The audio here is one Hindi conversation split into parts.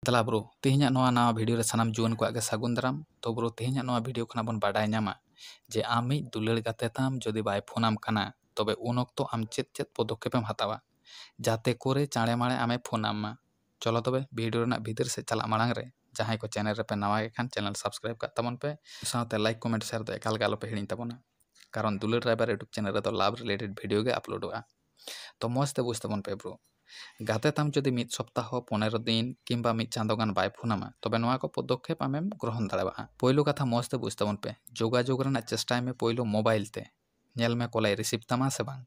तला ब्रो तेहना नवा वीडियो रे सानाम जुआन को आगे सागुन दाराम। तो ब्रो तेहना नवा वीडियो खना बन बाडाय नामा जे आमी दुलार गाते ताम जदि बाय फोनाम काना तबे उन अक्तो आम चेत चेत पदक्षेपम हतावा जाते करे चाणे माणे आमे फोनाम मा। चलो तबे वीडियो रेना भीतर से चला माड़ांग रे जहां को चैनल रे पे नवा गे खान चैनल सब्सक्राइब कर तबन पे साथे लाइक कमेंट शेयर तो एकाल गालो पे हिड़िन तबना कारण दुलार ड्राइवर यूट्यूब चैनल रे तो लाभ रिलेटेड वीडियो गे अपलोडोगा। तो मस्ते बुझ तबन पे ब्रो गाते ताम जदि मिद सप्ताह 15 दिन किंबा मिद चांदो गान बाय फोनामा तबे नवा को पदक्षेप आमेम ग्रहण दाड़ेबा। पहिलो कथा मस्ते बुझ तबन पे जोगाजोग रेना चेष्टाय में पहिलो मोबाइल ते नेल में कोलाई रिसीव तमा से बांग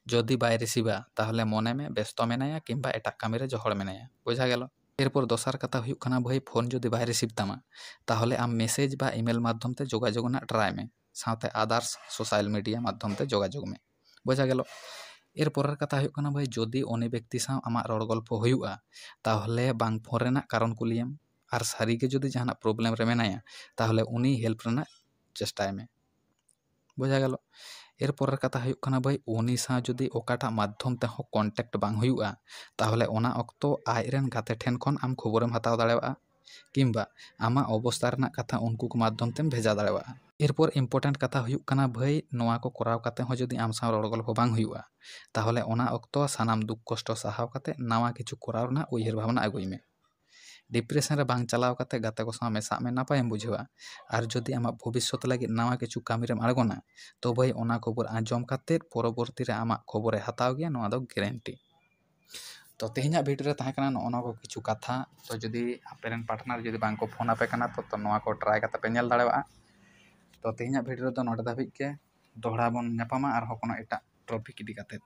जदि बाय रिसीवा ताहले मने में व्यस्त मेनाया किंबा एटाक कामी रे जहड़ मेनाया बुझा गेलो। एरपर दोसार कथा हुयुक खाना भाई फोन जदि बाय रिसीव तमा ताहले आम मेसेज बा इमेल माध्यम ते जोगाजोग ना ट्राई में साथे आदार्स सोशल मीडिया माध्यम ते जोगाजोग में बुझा गेलो। एरपर कथा हुयुक खाना भाई जदि उनी व्यक्ति साव आमा रड़ गल्प हुयुआ ताहले बांग फोन रेना कारण कुलियम आर सारी के जदि जहाना प्रॉब्लम रे मेनाया ताहले उनी हेल्प रेना चेष्टाय में बुझा गेलो। एरपर कथा हुयुक खाना भाई उनी साव जदि ओकाटा माध्यम ते हो कॉन्टैक्ट बांग हुयुआ ताहले ओना अक्तो आय रेन गाते ठेन खन आम खबरम हताव दाड़ेबा किंबा आमा अवस्था रेना कथा उनको को माध्यम तेम भेजा दाड़ेबा। एरपर इम्पोर्टेंट कथा हुयुक खाना भाई नोआ को कराव काते हो जदि आम साव रड़ गल्प बांग हुयुआ ताहले ओना अक्तो सानाम दुख कष्ट साहाव काते नवा किछु कराव रेना उयहर भावना आगुई में। डिप्रेशन रे बांग चलाव काते गाते को साव मेसा में नापायम बुझेवा आर जदि आमा भविष्यत लगी नवा किछु कामी रेम आड़गोना तो भाई ओना खबर आंजम काते परवर्ती रे आमा खबरे हताव गया नोआ दो गारंटी। तो तेहना वीडियो रे ताहे काना नोना को किछु कथा तो जदि आपेरेन पार्टनर जदि बांग को फोन आपे काना तो नोआ को ट्राई काते पे नेल दाड़ेबा। तो तेहना वीडियो रे तो नोडे धाबिज के दोहरा बन ᱧᱟᱯᱟᱢᱟ आर हो कोनो एटा टॉपिक इदी काते।